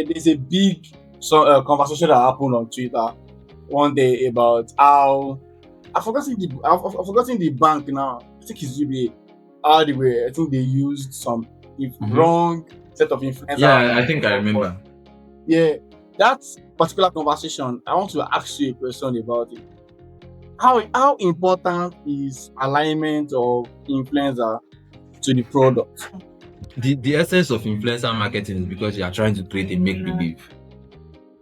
there's a big conversation that happened on Twitter one day about how I've forgotten the bank now. I think it's UBA. How they were, I think they used some wrong set of influencers. Yeah, I think I remember. Yeah, that particular conversation, I want to ask you a question about it. How important is alignment of influencer to the product? The essence of influencer marketing is because you are trying to create a make-believe.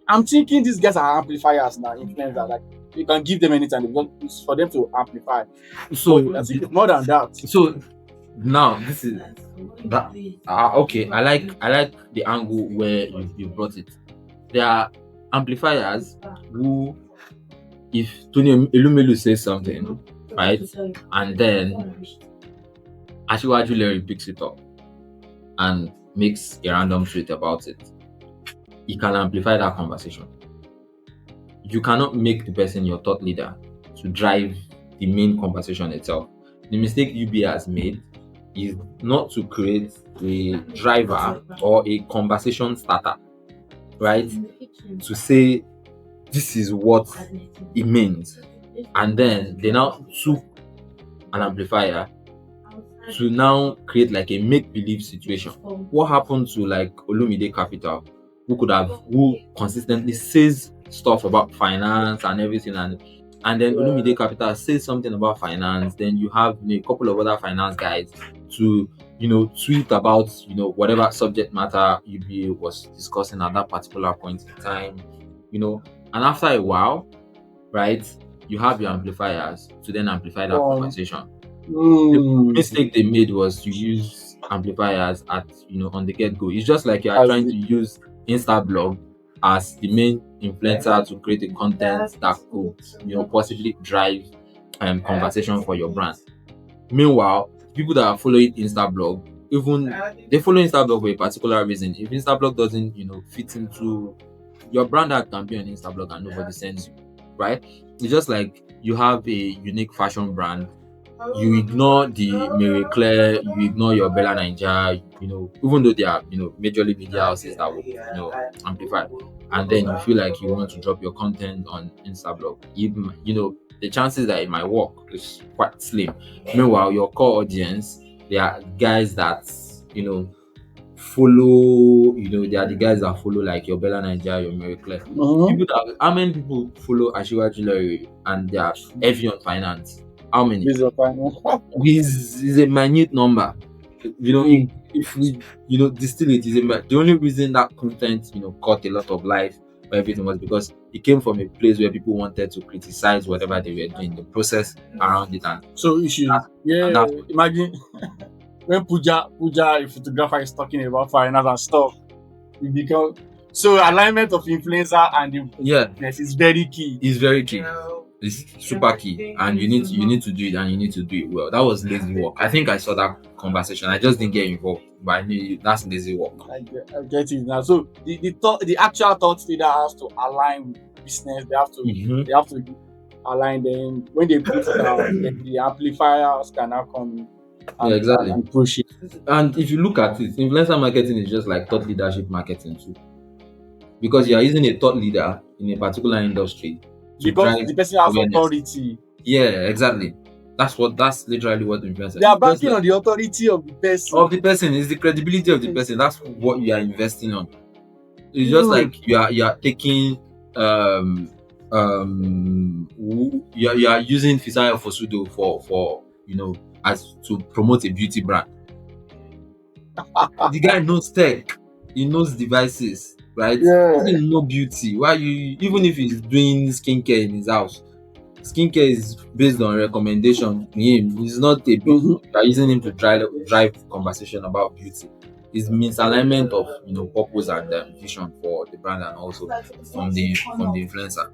I'm thinking these guys are amplifiers now, influencers. Like you can give them anytime because it's for them to amplify. So I think it's more than that. So now this is that. Okay, I like the angle where you brought it. There are amplifiers who, if Tony Elumelu says something, right, and then Asiwaju Larry picks it up and makes a random tweet about it, he can amplify that conversation. You cannot make the person your thought leader to drive the main conversation itself. The mistake UBA has made is not to create a driver or a conversation starter, right? To say this is what it means, and then they now took an amplifier to now create like a make-believe situation. What happened to like Olumide Capital, who consistently says stuff about finance and everything, and then Olumide Capital says something about finance, then you have a couple of other finance guys to tweet about whatever subject matter UBA was discussing at that particular point in time, and after a while, right, you have your amplifiers to then amplify that conversation. The mistake they made was to use amplifiers at on the get-go. It's just like you are trying to use Instablog as the main influencer to create a content that could possibly drive conversation for your brand. Meanwhile, people that are following Instablog, even they follow Instablog for a particular reason. If Instablog doesn't fit into your brand, that can be on Instablog and nobody sends you, right? It's just like you have a unique fashion brand, you ignore the Mary Claire, you ignore your Bella Ninja, even though they are majorly media houses that will amplify, and then you feel like you want to drop your content on Instablog. Even the chances that it might work is quite slim. Meanwhile, your core audience, they are guys that follow, they are the guys that follow like your Bella Ninja, your Mary Claire. How many people follow Asiwaju Larry and they are heavy on finance? How many? Is a minute number. If we distill it, the only reason that content caught a lot of life or everything was because it came from a place where people wanted to criticize whatever they were doing, the process around it. And so you should imagine when Pooja, a photographer, is talking about finance and stuff, it becomes so alignment of influencer and the is very key. It's very key. It's super key, and you need to do it, and you need to do it well. That was lazy work. I think I saw that conversation. I just didn't get involved, but I knew that's lazy work. I get it now. So the actual thought leader has to align with business. They have to align them. When they put it down, the amplifiers can now come and push it. And if you look at it, influencer marketing is just like thought leadership marketing too, because you are using a thought leader in a particular industry. Because the person has authority. Yeah, exactly. That's literally what influencers. They are banking on the authority of the person. Of the person is the credibility of the person. That's what you are investing on. It's just like you are taking you are using Fisayo Fosudo for as to promote a beauty brand. The guy knows tech, he knows devices. Right? Yeah. He know beauty. Why even if he's doing skincare in his house, skincare is based on recommendation to him. He's not a you are using him to drive conversation about beauty. It's misalignment of purpose and vision for the brand, and also from the influencer.